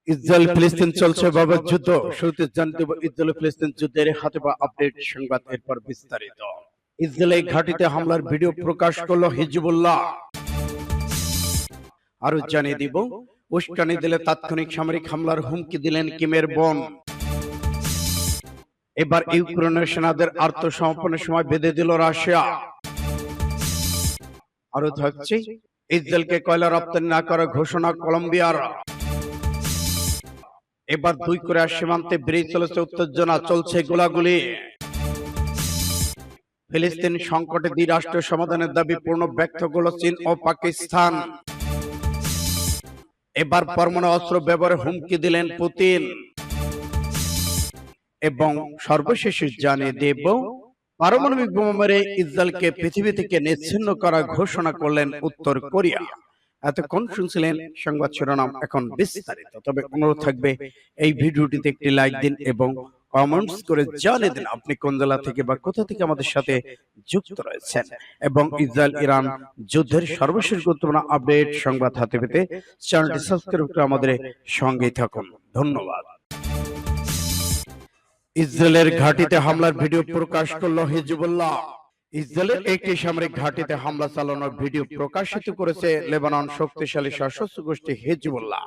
Israel ফিলিস্তিন চলছে বাবার যুদ্ধ। শুরুতে জানতে হবে ইসরায়েল ফিলিস্তিন যুদ্ধের হাতে বা আপডেট সংবাদ, এরপর বিস্তারিত। ইসরায়েলের ঘাঁটিতে হামলার ভিডিও প্রকাশ করলো হিজবুল্লাহ। আরো জানিয়ে দিব, উস্কানি দিলে তাৎক্ষণিক সামরিক হামলার হুমকি দিলেন কিমের বোন। এবার ইউক্রেনের সেনাদের আত্মসমর্পণের সময় বেঁধে দিল রাশিয়া। আরো থাকছে, ইসরায়েলকে কয়লা রপ্তানি না করার ঘোষণা কলম্বিয়ার। এবার 2 কোরিয়ার সীমান্তে বেড়ে চলেছে উত্তেজনা, চলছে গোলাগুলি। ফিলিস্তিন সংকটে দ্বিরাষ্ট্র সমাধানের দাবি পূর্ণ ব্যক্ত করল চীন ও পাকিস্তান। এবার পরমাণু অস্ত্র ব্যবহারের হুমকি দিলেন পুতিন। এবং সর্বশেষ জানিয়ে দেব, পারমাণবিক বোমা মেরে ইসরায়েলকে পৃথিবী থেকে নিচ্ছিন্ন করার ঘোষণা করলেন উত্তর কোরিয়া। এতক্ষণ শুনছিলেন সংবাদ শিরোনাম, এখন বিস্তারিত। তবে অনুরোধ থাকবে এই ভিডিওটিতে একটি লাইক দিন এবং কমেন্টস করে জানিয়ে দিন আপনি কোন জেলা থেকে বা কোথা থেকে আমাদের সাথে যুক্ত রয়েছেন। এবং ইসরায়েল ইরান যুদ্ধের সর্বশেষ গুরুত্বপূর্ণ আপডেট সংবাদ হাতে পেতে চ্যানেলটি সাবস্ক্রাইব করে আমাদের সঙ্গেই থাকুন। ধন্যবাদ। ইসরায়েলের ঘাঁটিতে হামলার ভিডিও প্রকাশ করলো হিজবুল্লাহ। ইসরায়েলের একটি সামরিক ঘাঁটিতে হামলা চালানোর ভিডিও প্রকাশিত করেছে লেবানন শক্তিশালী সশস্ত্র গোষ্ঠী হিজবুল্লাহ।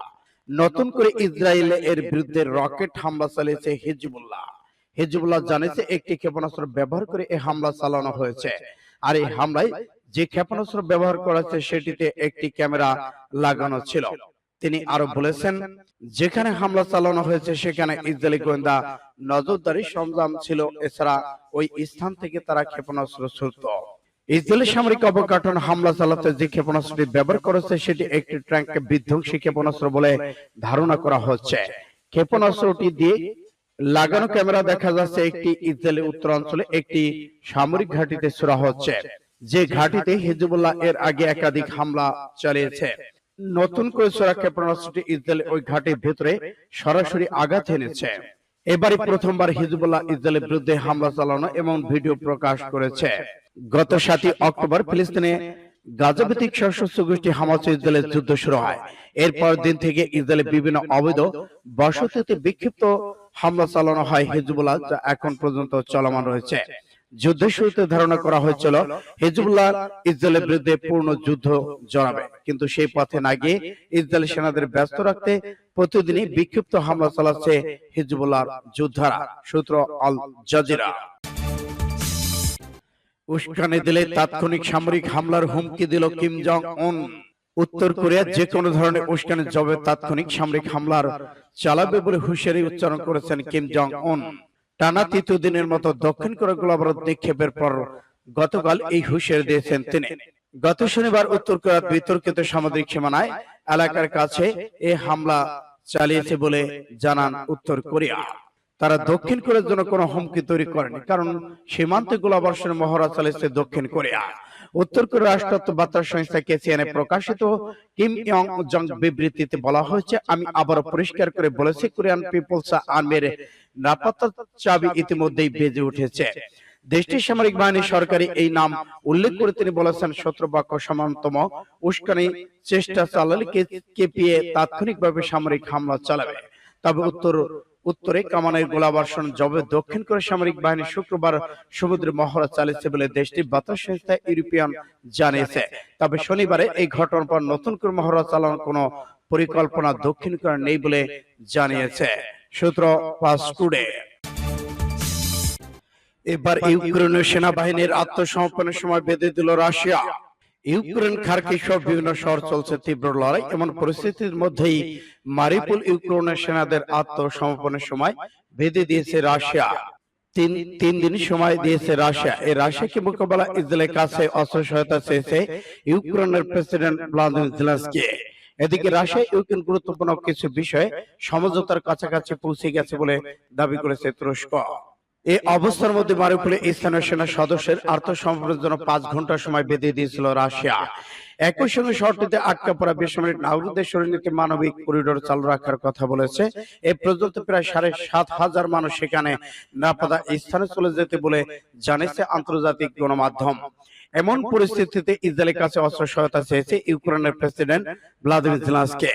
নতুন করে ইসরায়েল এর বিরুদ্ধে রকেট হামলা চালিয়েছে হিজবুল্লাহ। হিজবুল্লাহ জানিয়েছে একটি ক্ষেপণাস্ত্র ব্যবহার করে এই হামলা চালানো হয়েছে। আর এই হামলায় যে ক্ষেপণাস্ত্র ব্যবহার করা হয়েছে সেটিতে একটি ক্যামেরা লাগানো ছিল। তিনি আরো বলেছেন, যেখানে হামলা চালানো হয়েছে সেখানে ইসরায়েলি গোয়েন্দা নজরদারি সরঞ্জাম ছিল। এছাড়া ওই স্থান থেকে তারা ক্ষেপণাস্ত্র ছুড়ত। ইসরায়েলি সামরিক অবকাঠামো হামলা চালাতে যে ক্ষেপণাস্ত্রটি ব্যবহার করেছে সেটি একটি ট্যাঙ্ক বিধ্বংসী ক্ষেপণাস্ত্র বলে ধারণা করা হচ্ছে। ক্ষেপণাস্ত্রটি দিয়ে লাগানো ক্যামেরা দেখা যাচ্ছে একটি ইসরায়েলি উত্তরাঞ্চলে একটি সামরিক ঘাঁটিতে ছোড়া হচ্ছে, যে ঘাঁটিতে হিজবুল্লাহ এর আগে একাধিক হামলা চালিয়েছে। নতুন করে ছোড়া ক্ষেপণাস্ত্রটি ইসরায়েল ওই ঘাঁটির ভেতরে সরাসরি আঘাত এনেছে। এবারই প্রথমবার হিজবুল্লাহ ইসরায়েলের বিরুদ্ধে হামলা চালানো এবং ভিডিও প্রকাশ করেছে। গত 7 অক্টোবর ফিলিস্তিনে গাজাভিত্তিক সশস্ত্র গোষ্ঠী হামাস ইসরায়েলের যুদ্ধ শুরু হয়। এরপর দিন থেকে ইসরায়েলের বিভিন্ন অবৈধ বসতিতে বিক্ষিপ্ত হামলা চালানো হয় হিজবুল্লাহ, যা এখন পর্যন্ত চলমান রয়েছে। যুদ্ধের শুরুতে ধারণা করা হয়েছিল হিজবুল্লাহ ইসরায়েলের বিরুদ্ধে পূর্ণ যুদ্ধ জড়াবে, কিন্তু সেই পথে না গিয়ে ইসরায়েলি সেনাদের ব্যস্ত রাখতে প্রতিদিনই বিক্ষিপ্ত হামলা চালাচ্ছে হিজবুল্লাহর যোদ্ধারা। সূত্র আল জাজিরা। উস্কানি দিলে তাৎক্ষণিক সামরিক হামলার হুমকি দিল কিম জং উন। উত্তর কোরিয়া যে কোনো ধরনের উস্কানির জবাবে তাৎক্ষণিক সামরিক হামলার চালাবে বলে হুঁশিয়ারি উচ্চারণ করেছেন কিম জং উন। টানা 3 দিনের মতো দক্ষিণ কোরিয়া গোলাবারুদ নিক্ষেপের পর গতকাল এই হুঁশিয়ারি দিয়েছেন তিনি। গত শনিবার উত্তর কোরিয়ার বিতর্কিত সামুদ্রিক সীমানায় এলাকার কাছে এই হামলা চালিয়েছে বলে জানান উত্তর কোরিয়া। তারা দক্ষিণ কোরিয়ার জন্য কোনো হুমকি তৈরি করেনি, কারণ সীমান্তে গোলাবর্ষণের মহড়া চালিয়েছে দক্ষিণ কোরিয়া। উত্তর কোরিয়ার রাষ্ট্রীয় বার্তা সংস্থা কেসিএনএ প্রকাশিত কিম ইয়ং জং বিবৃতিতে বলা হয়েছে, আমি আবারও পরিষ্কার করে বলেছি, কোরিয়ান পিপলস আর্মির নিরাপত্তার চাবি ইতিমধ্যেই বেজে উঠেছে। দেশটির সামরিক বাহিনী সরকারি এই নাম উল্লেখ করে তিনি বলেছেন, শত্রুপক্ষ সমানতম উস্কানি চেষ্টা চালালে কেপিএ তাৎক্ষণিকভাবে সামরিক হামলা চালাবে। তবে উত্তরে কামানের গোলাবর্ষণ জবাবে দক্ষিণ কোরিয়ার সামরিক বাহিনী শুক্রবার সমুদ্রে মহড়া চালিয়েছে বলে দেশটির বার্তা সংস্থা ইউরোপিয়ান জানিয়েছে। তবে শনিবারে এই ঘটনার পর নতুন করে মহড়া চালানোর কোনো পরিকল্পনা দক্ষিণ কোরিয়া নেই বলে জানিয়েছে সূত্র ফাস্ট টুডে। এবার ইউক্রেনের সেনাবাহিনীর আত্মসমর্পণের সময় বেঁধে দিল রাশিয়া। ইউক্রেন খার্কিভ সহ বিভিন্ন শহর চলছে তীব্র লড়াই। এমন পরিস্থিতির মধ্যেই মারিউপোল ইউক্রেনের সেনাদের আত্মসমর্পণের সময় বেঁধে দিয়েছে রাশিয়া। তিন দিন সময় দিয়েছে রাশিয়া। এই রাশিয়াকে মোকাবেলা ইসরায়েলের কাছে অস্ত্র সহায়তা চেয়েছে ইউক্রেনের প্রেসিডেন্ট ভ্লাদিমির জেলেনস্কি। এদিকে রাশিয়া ইউক্রেন গুরুত্বপূর্ণ কিছু বিষয়ে সমঝোতার কাছাকাছি পৌঁছে গেছে বলে দাবি করেছে তুরস্ক। এই অবস্থার মধ্যে মারিউপোলে স্থানীয় সেনা সদস্যের আত্মসমর্পণের জন্য 5 ঘন্টা সময় বেঁধে দিয়েছিল রাশিয়া। একই সঙ্গে শহরটিতে আটকা পড়া বেসামরিক নাগরিকদের সরিয়ে মানবিক করিডোর চালু রাখার কথা বলেছে। এ পর্যন্ত প্রায় 7,500 মানুষ সেখানে নিরাপদ স্থানে চলে যেতে বলে জানিয়েছে আন্তর্জাতিক গণমাধ্যম। এমন পরিস্থিতিতে ইসরায়েলের কাছে অস্ত্র সহায়তা চেয়েছে ইউক্রেনের প্রেসিডেন্ট ভ্লাদিমির জেলেনস্কি।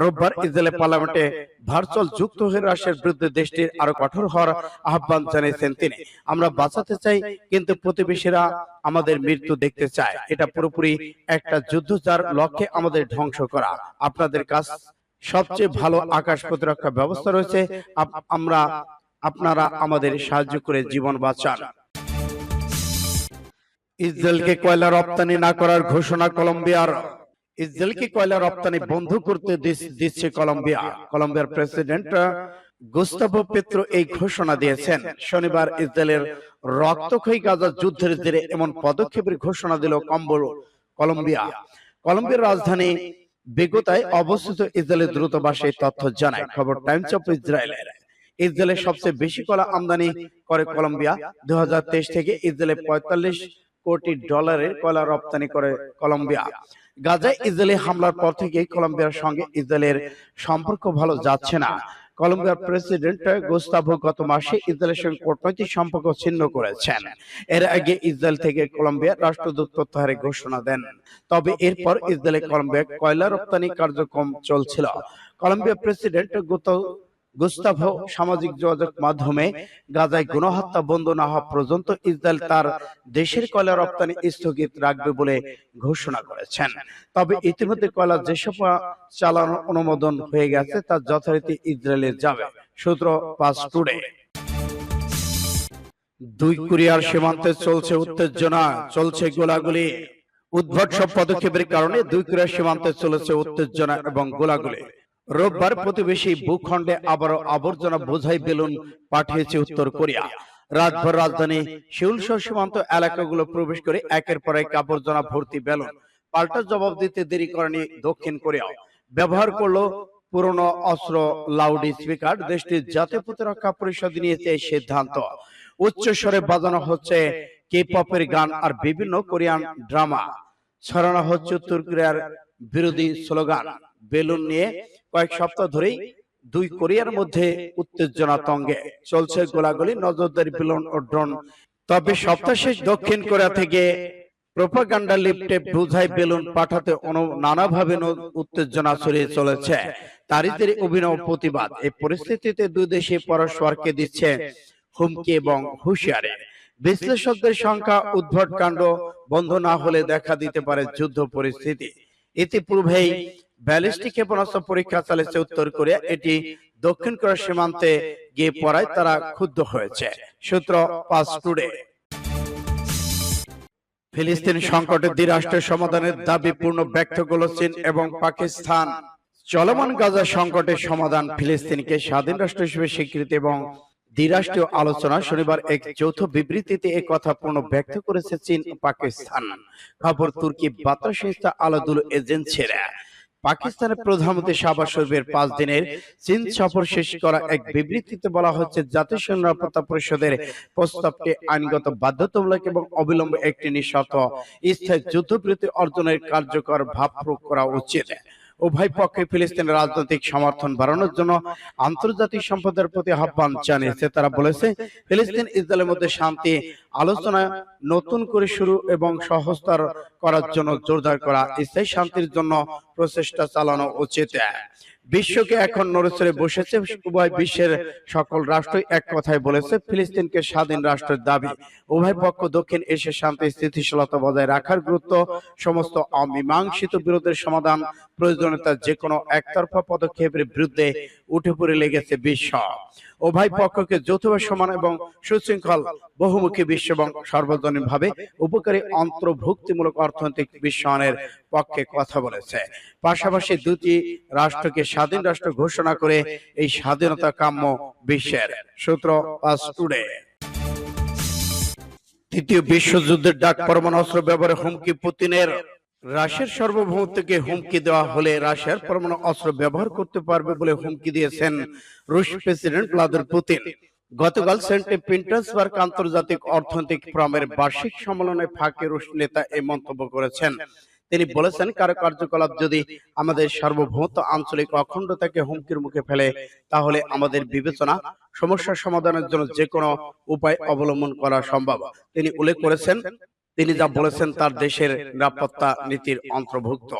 রোববার ইসরায়েলের পার্লামেন্টে ভার্চুয়াল যুক্ত হয়ে রাশিয়ার বিরুদ্ধে দেশটির আরো কঠোর হওয়ার আহ্বান জানিয়েছেন তিনি। আমরা বাঁচাতে চাই, কিন্তু প্রতিবেশীরা আমাদের মৃত্যু দেখতে চায়। এটা পুরোপুরি একটা যুদ্ধ, যার লক্ষ্যে আমাদের ধ্বংস করা। আপনাদের কাছ সবচেয়ে ভালো আকাশ প্রতিরক্ষা ব্যবস্থা রয়েছে। আপনারা আমাদের সাহায্য করে জীবন বাঁচান। ইসরায়েলকে কয়লা রপ্তানি না করার ঘোষণা কলম্বিয়ার। ইসরায়েলকে কয়লা রপ্তানি বন্ধ করতে দিচ্ছে কলম্বিয়া। কলম্বিয়ার প্রেসিডেন্ট গুস্তাভো পেত্রো এই ঘোষণা দিয়েছেন। শনিবার ইসরায়েলের রক্তক্ষয়ী গাজা যুদ্ধের জেরে এমন পদক্ষেপের ঘোষণা দিল কলম্বিয়া। কলম্বিয়ার রাজধানী বেগোতায় অবস্থিত ইসরায়েলের দূতাবাস এই তথ্য জানায়। খবর টাইমস অফ ইসরায়েলের। ইসরায়েলের সবচেয়ে বেশি কয়লা আমদানি করে কলম্বিয়া। 2023 থেকে ইসরায়েলে $45 কোটি কয়লা রপ্তানি করে কলম্বিয়া। গাজায় ইসরায়েলি হামলার পর থেকে কলম্বিয়ার সঙ্গে ইসরায়েলের সম্পর্ক ভালো যাচ্ছে না। কলম্বিয়ার প্রেসিডেন্ট গুস্তাভো গত মাসে ইসরায়েলের সঙ্গে কূটনৈতিক সম্পর্ক ছিন্ন করেছেন। এর আগে ইসরায়েল থেকে কলম্বিয়ার রাষ্ট্রদূত প্রত্যাহারের ঘোষণা দেন। তবে এরপর ইসরায়েলে কলম্বিয়া কয়লা রপ্তানি কার্যক্রম চলছিল। কলম্বিয়ার প্রেসিডেন্ট গুস্তাভো সামাজিক যোগাযোগ মাধ্যমে গাজায় গণহত্যা বন্ধ না হওয়া পর্যন্ত ইসরায়েল তার দেশের কয়লা রপ্তানি স্থগিত রাখবে বলে ঘোষণা করেছেন। তবে ইতিমধ্যে কয়লা যেসব চালানোর অনুমোদন হয়ে গেছে তা যথারীতি ইসরায়েলে যাবে। সূত্র পাঁচ টুডে। দুই কোরিয়ার সীমান্তে চলছে উত্তেজনা, চলছে গোলাগুলি। উদ্ভট সব পদক্ষেপের কারণে দুই কোরিয়ার সীমান্তে চলেছে উত্তেজনা এবং গোলাগুলি। রোববার প্রতিবেশী ভূখণ্ডে আবারও আবর্জনা বোঝাই বেলুন পাঠিয়েছে উত্তর কোরিয়া। রাতভর রাজধানী সিউল সহ সীমান্ত এলাকাগুলো প্রবেশ করে একের পর এক আবর্জনা ভর্তি বেলুন। পাল্টা জবাব দিতে দেরি করেনি দক্ষিণ কোরিয়া। ব্যবহার করলো পুরনো অস্ত্র, লাউড স্পিকার। দেশটির জাতীয় প্রতিরক্ষা পরিষদ নিয়েছে এই সিদ্ধান্ত। উচ্চ স্বরে বাজানো হচ্ছে কে-পপের গান আর বিভিন্ন কোরিয়ান ড্রামা। ছড়ানো হচ্ছে উত্তর কোরিয়ার বিরোধী স্লোগান। বেলুন নিয়ে কয়েক সপ্তাহ ধরেই দুই কোরিয়ার মধ্যে উত্তেজনা তঙ্গে চলছে গোলাগুলি, নজরদারি, বেলুন ও ড্রোন। তবে সপ্তাহ শেষ দক্ষিণ কোরিয়া থেকে প্রোপাগান্ডা লিফটে বোঝাই বেলুন পাঠাতে নানাভাবে উত্তেজনা ছড়িয়ে চলেছে। তারই অভিনব প্রতিবাদ। এই পরিস্থিতিতে দুই দেশে পরস্পরকে দিচ্ছে হুমকি এবং হুঁশিয়ারি। বিশ্লেষকদের সংখ্যা উদ্ভট কাণ্ড বন্ধ না হলে দেখা দিতে পারে যুদ্ধ পরিস্থিতি। ইতিপূর্বেই ব্যালিস্টিক ক্ষেপণাস্ত্র পরীক্ষা চালিয়েছে উত্তর কোরিয়া। এটি দক্ষিণ কোরিয়ার সীমান্তে গিয়ে পড়ায় তারা ক্ষুব্ধ হয়েছে। সূত্র পাঁচ টুডে। ফিলিস্তিন সংকটে দ্বিরাষ্ট্রের সমাধানের দাবি পূর্ণ ব্যক্ত করল চীন এবং পাকিস্তান। চলমান গাজা সংকটের সমাধান, ফিলিস্তিনকে স্বাধীন রাষ্ট্র হিসেবে স্বীকৃতি এবং দ্বিরাষ্ট্রীয় আলোচনা। শনিবার এক যৌথ বিবৃতিতে এই কথা পূর্ণ ব্যক্ত করেছে চীন ও পাকিস্তান। খবর তুর্কি বার্তা সংস্থা আলাদুল এজেন্সির। পাকিস্তানের প্রধানমন্ত্রী শাহবাজ শরীফের 5 দিনের চীন সফর শেষ করা এক বিবৃতিতে বলা হচ্ছে, জাতিসংঘ নিরাপত্তা পরিষদের প্রস্তাবকে আইনগত বাধ্যতামূলক এবং অবিলম্বে একটি নিঃশর্ত স্থায়ী যুদ্ধবিরতি অর্জনের কার্যকর ভাব প্রয়োগ করা উচিত। উভয় পক্ষে ফিলিস্তিনের রাজনৈতিক সমর্থন বাড়ানোর জন্য আন্তর্জাতিক সম্প্রদায়ের প্রতি আহ্বান জানিয়েছে। তারা বলেছে, ফিলিস্তিন ইসরায়েলের মধ্যে শান্তি আলোচনা নতুন করে শুরু এবং সহজতর করার জন্য জোরদার করা, স্থায়ী শান্তির জন্য প্রচেষ্টা চালানো উচিত। বিশ্বকে এখন নড়েচড়ে বসেছে। উভয় বিশ্বের সকল রাষ্ট্রই এক কথায় বলেছে, ফিলিস্তিনকে স্বাধীন রাষ্ট্রের দাবি। উভয় পক্ষ দক্ষিণ এশিয়ার শান্তি স্থিতিশীলতা বজায় রাখার গুরুত্ব, সমস্ত অমীমাংসিত বিরোধের সমাধান, প্রয়োজনীয়তা যে কোনো একতরফা পদক্ষেপের বিরুদ্ধে উঠে পড়ে লেগেছে বিশ্ব। উভয় পক্ষকে যৌথভাবে সমান এবং সুশৃঙ্খল বহুমুখী বিশ্ব এবং সর্বজনীনভাবে উপকারী অন্তর্ভুক্তিমূলক অর্থনৈতিক বিশ্বায়নের পক্ষে কথা বলেছে। পাশাপাশি দুটি রাষ্ট্রকে স্বাধীন রাষ্ট্র ঘোষণা করে এই স্বাধীনতা কাম্য বিশ্বের। সূত্র পাঁচ টুডে। তৃতীয় বিশ্বযুদ্ধের ডাক, পরমাণু অস্ত্র ব্যবহারে হুমকি পুতিনের। রাশিয়ার সার্বভৌমত্বকে হুমকি দেওয়া হলে রাশিয়ার পরমাণু অস্ত্র ব্যবহার করতে পারবে বলে হুমকি দিয়েছেন রুশ প্রেসিডেন্ট ভ্লাদিমির পুতিন। গতকাল সেন্ট পিটার্সবার্গ আন্তর্জাতিক অর্থনৈতিক ফোরামের বার্ষিক সম্মেলনে ফাঁকে রুশ নেতা এই মন্তব্য করেছেন। তিনি বলেছেন, কারো কার্যকলাপ যদি আমাদের সার্বভৌমত্ব, আঞ্চলিক অখণ্ডতাকে হুমকির মুখে ফেলে, তাহলে আমাদের বিবেচনা সমস্যার সমাধানের জন্য যে কোনো উপায় অবলম্বন করা সম্ভব। তিনি উল্লেখ করেছেন, তিনি যা বলেছেন তার দেশের নিরাপত্তা নীতির অন্তর্ভুক্ত।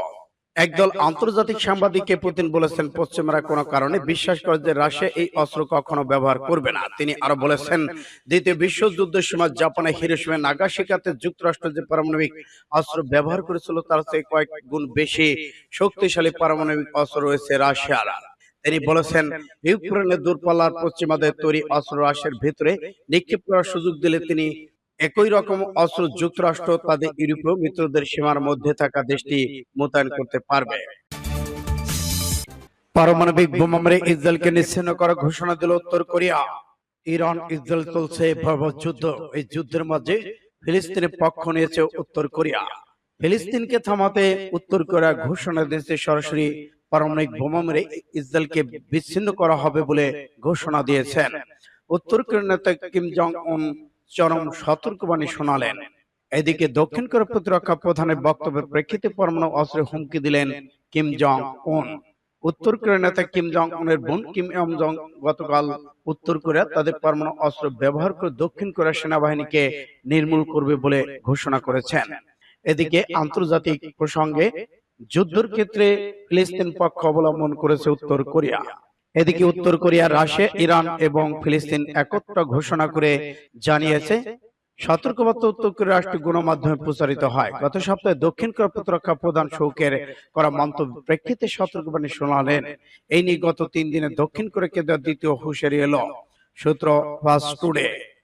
একদল আন্তর্জাতিক সাংবাদিককে পুতিন বলেছেন পশ্চিমারা কোনো কারণে বিশ্বাস করে যে রাশিয়া এই অস্ত্র কখনো ব্যবহার করবে না। তিনি আরো বলেছেন, দ্বিতীয় বিশ্বযুদ্ধের সময় জাপানে হিরোশিমা নাগাসাকিতে যুক্তরাষ্ট্র যে পারমাণবিক অস্ত্র ব্যবহার করেছিল তার চেয়ে কয়েক গুণ বেশি শক্তিশালী পারমাণবিক অস্ত্র রয়েছে রাশিয়ার। তিনি বলেছেন, ইউক্রেনের দূরপাল্লার পশ্চিমাদের তৈরি অস্ত্র রাশিয়ার ভিতরে নিক্ষেপ করার সুযোগ দিলে তিনি একই রকম অস্ত্র যুক্তরাষ্ট্র তাদের ইউরোপীয় মিত্রদের সীমার মধ্যে থাকা দেশটি মোতায়েন করতে পারবে। পারমাণবিক বোমা মেরে ইসরায়েলকে নিশ্চিহ্ন করার ঘোষণা দিল উত্তর কোরিয়া। ইরান ইসরায়েল চলছে ভয়াবহ যুদ্ধ। এই যুদ্ধের মাঝে ফিলিস্তিনের পক্ষ নিয়েছে উত্তর কোরিয়া। ফিলিস্তিনকে থামাতে উত্তর কোরিয়া ঘোষণা দিয়েছে সরাসরি পারমাণবিক বোমা মেরে ইসরায়েলকে বিচ্ছিন্ন করা হবে বলে ঘোষণা দিয়েছেন। উত্তর কোরিয়ার নেতা কিম জং উন চরম সতর্কবাণী শোনালেন। এদিকে দক্ষিণ কোরিয়া প্রতিরক্ষা প্রধানের বক্তব্যের প্রেক্ষিতে পরমাণু অস্ত্রের হুমকি দিলেন কিম জং উন। উত্তর কোরিয়ার নেতা কিম জং উনের বোন কিম ইয়ং জং গতকাল উত্তর কোরিয়া তাদের পরমাণু অস্ত্র ব্যবহার করে দক্ষিণ কোরিয়ার সেনাবাহিনীকে নির্মূল করবে বলে ঘোষণা করেছেন। এদিকে আন্তর্জাতিক প্রসঙ্গে যুদ্ধের ক্ষেত্রে ফিলিস্তিন পক্ষ অবলম্বন করেছে উত্তর কোরিয়া। এদিকে উত্তর কোরিয়া, রাশিয়া, ইরান এবং ফিলিস্তিন একত্র ঘোষণা করে জানিয়েছে সতর্কবার্তা উত্তর কোরিয়ার রাষ্ট্রীয় গণমাধ্যমে প্রচারিত হয়। গত সপ্তাহে দক্ষিণ কোরিয়া প্রতিরক্ষা প্রধান শৌকের করা মন্তব্যের প্রেক্ষিতে সতর্কবাণী শোনালেন। এই নিয়ে গত 3 দিনে দক্ষিণ কোরিয়াকে দেওয়া দ্বিতীয় হুঁশিয়ারি এলো, সূত্র ফাস্ট টুডে।